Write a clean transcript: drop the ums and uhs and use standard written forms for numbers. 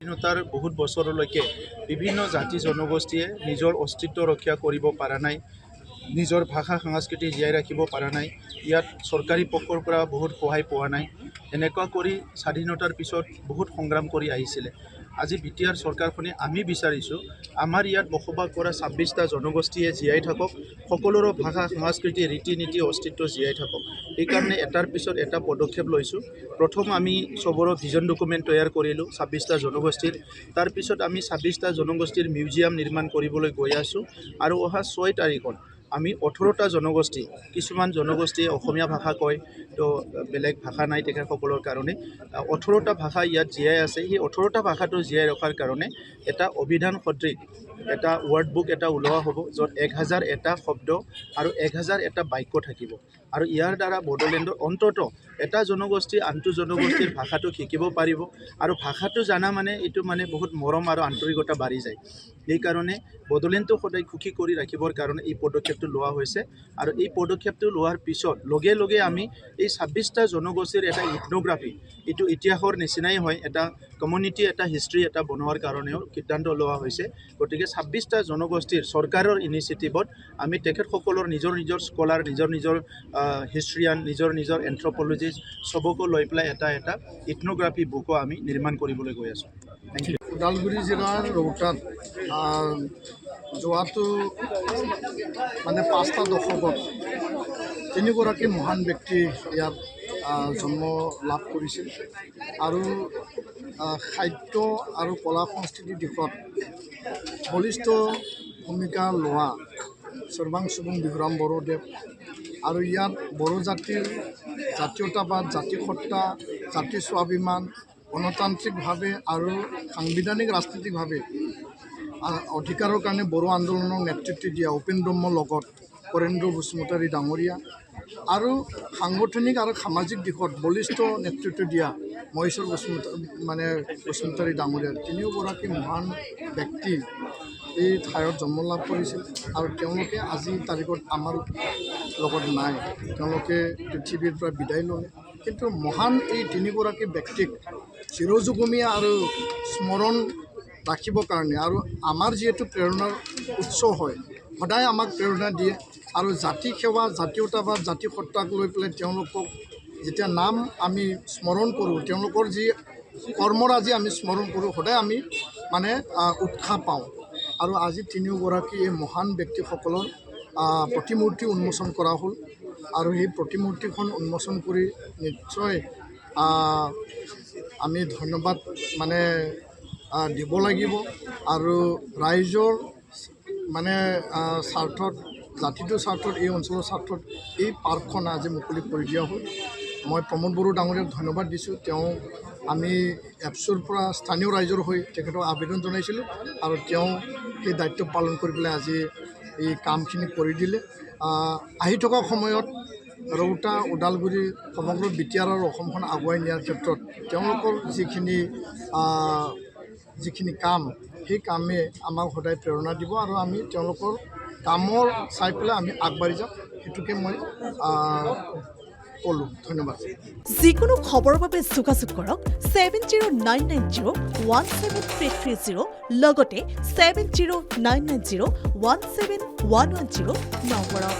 স্বাধীনতাৰ বহুত বছৰলৈকে বিভিন্ন জাতি জনগোষ্ঠীয়ে নিজৰ অস্তিত্ব ৰক্ষা কৰিব পৰা নাই, নিজৰ ভাষা সংস্কৃতি জীয়াই ৰাখিব পৰা নাই, ইয়াত চৰকাৰী পক্ষৰ পৰা বহুত সহায় পোৱা নাই। এনেকুৱা কৰি স্বাধীনতাৰ পিছত বহুত সংগ্ৰাম কৰি আহিছিলে। আজি বিটিআৰ চৰকাৰখনে আমি বিচাৰিছোঁ আমাৰ ইয়াত বসবাস কৰা 26টা জনগোষ্ঠীয়ে জীয়াই থাকক, সকলোৰে ভাষা সংস্কৃতি ৰীতি নীতি অস্তিত্ব জীয়াই থাকক। সেইকাৰণে এটাৰ পিছত এটা পদক্ষেপ লৈছোঁ। প্ৰথম আমি চবৰে ভিজন ডকুমেণ্ট তৈয়াৰ কৰিলোঁ 26টা জনগোষ্ঠীৰ। তাৰপিছত আমি 26টা জনগোষ্ঠীৰ মিউজিয়াম নিৰ্মাণ কৰিবলৈ গৈ আছোঁ আৰু অহা 6 তাৰিখত আমি 18টা জনগোষ্ঠী, কিছুমান জনগোষ্ঠীয়ে অসমীয়া ভাষা কয়, তো বেলেগ ভাষা নাই তেখেতসকলৰ কাৰণে 18টা ভাষা ইয়াত জীয়াই আছে। সেই 18টা ভাষাটো জীয়াই ৰখাৰ কাৰণে এটা অভিধান সদৃশ এটা ৱৰ্ড বুক এটা ওলোৱা হ'ব, য'ত 1000 এটা শব্দ আৰু 1000 এটা বাক্য থাকিব। আৰু ইয়াৰ দ্বাৰা বড়োলেণ্ডৰ অন্তত এটা জনগোষ্ঠী আনটো জনগোষ্ঠীৰ ভাষাটো শিকিব পাৰিব। আৰু ভাষাটো জানা মানে এইটো মানে বহুত মৰম আৰু আন্তৰিকতা বাঢ়ি যায়। সেইকাৰণে বড়োলেণ্ডটো সদায় সুখী কৰি ৰাখিবৰ কাৰণে এই পদক্ষেপটো লোৱা হৈছে। আৰু এই পদক্ষেপটো লোৱাৰ পিছত লগে লগে আমি এই 26টা জনগোষ্ঠীৰ এটা ইথনোগ্ৰাফি, এইটো ইতিহাসৰ নিচিনাই হয়, এটা কমিউনিটি এটা হিষ্ট্ৰী এটা বনোৱাৰ কাৰণেও সিদ্ধান্ত লোৱা হৈছে। গতিকে 26টা জনগোষ্ঠীৰ চৰকাৰৰ ইনিচিয়েটিভত আমি তেখেতসকলৰ নিজৰ নিজৰ স্কলাৰ, নিজৰ নিজৰ হিষ্ট্ৰিয়ান, নিজৰ নিজৰ এন্থ্ৰপলজিষ্ট চবকো লৈ পেলাই এটা এটা ইথনোগ্ৰাফি বুকো আমি নিৰ্মাণ কৰিবলৈ গৈ আছোঁ। Thank U. ওদালগুৰি জিলাৰ ৰৌতাত যোৱাটো মানে 5টা দশকত 3গৰাকী মহান ব্যক্তি ইয়াত জন্ম লাভ কৰিছিল আৰু সাহিত্য আৰু কলা সংস্কৃতিৰ দিশত বলিষ্ঠ ভূমিকা লোৱা সৰ্বাংশুভং বিহুৰাম বড়োদেৱ আৰু ইয়াত বড়ো জাতিৰ জাতীয়তাবাদ, জাতিসত্তা, জাতি স্বাভিমান গণতান্ত্ৰিকভাৱে আৰু সাংবিধানিক ৰাজনৈতিকভাৱে অধিকাৰৰ কাৰণে বড়ো আন্দোলনৰ নেতৃত্ব দিয়া উপেন ব্ৰহ্মৰ লগত কৰেন্দ্ৰ বসুমতাৰী ডাঙৰীয়া আৰু সাংগঠনিক আৰু সামাজিক দিশত বলিষ্ঠ নেতৃত্ব দিয়া মহেশ্বৰ বসুমতাৰী ডাঙৰীয়া 3গৰাকী মহান ব্যক্তি এই ঠাইত জন্ম লাভ কৰিছিল আৰু তেওঁলোকে আজিৰ তাৰিখত আমাৰ লগত নাই, তেওঁলোকে পৃথিৱীৰ পৰা বিদায় ল'লে। কিন্তু মহান এই 3গৰাকী ব্যক্তিক চিৰযুগমীয়া আৰু স্মৰণ ৰাখিবৰ কাৰণে আৰু আমাৰ যিহেতু প্ৰেৰণাৰ উৎস হয়, সদায় আমাক প্ৰেৰণা দিয়ে আৰু জাতি সেৱা, জাতীয়তাবাদ, জাতিসত্তাক লৈ পেলাই তেওঁলোকক যেতিয়া নাম আমি স্মৰণ কৰোঁ, তেওঁলোকৰ যি কৰ্মৰাজি আমি স্মৰণ কৰোঁ, সদায় আমি মানে উৎসাহ পাওঁ। আৰু আজি 3গৰাকী এই মহান ব্যক্তিসকলৰ প্ৰতিমূৰ্তি উন্মোচন কৰা হ'ল আৰু সেই প্ৰতিমূৰ্তিখন উন্মোচন কৰি নিশ্চয় আমি ধন্যবাদ মানে দিব লাগিব আৰু ৰাইজৰ মানে স্বাৰ্থত, জাতিটোৰ স্বাৰ্থত, এই অঞ্চলৰ স্বাৰ্থত এই পাৰ্কখন আজি মুকলি কৰি দিয়া হ'ল। মই প্ৰমোদ বড়ো ডাঙৰীয়াক ধন্যবাদ দিছোঁ। তেওঁ আমি এপছৰ পৰা স্থানীয় ৰাইজৰ হৈ তেখেতক আবেদন জনাইছিলোঁ আৰু তেওঁ সেই দায়িত্ব পালন কৰি পেলাই আজি এই কামখিনি কৰি দিলে। আহি থকা সময়ত ৰৌতা, ওদালগুৰি সমগ্ৰ বিটিআৰ আৰু অসমখন আগুৱাই নিয়াৰ ক্ষেত্ৰত তেওঁলোকৰ যিখিনি কাম, সেই কামে আমাক সদায় প্ৰেৰণা দিব আৰু আমি তেওঁলোকৰ কামৰ চাই পেলাই আমি আগবাঢ়ি যাম, সেইটোকে মই ক'লোঁ। ধন্যবাদ। যিকোনো খবৰৰ বাবে যোগাযোগ কৰক 7099017330 লগতে 7099017110 নম্বৰত।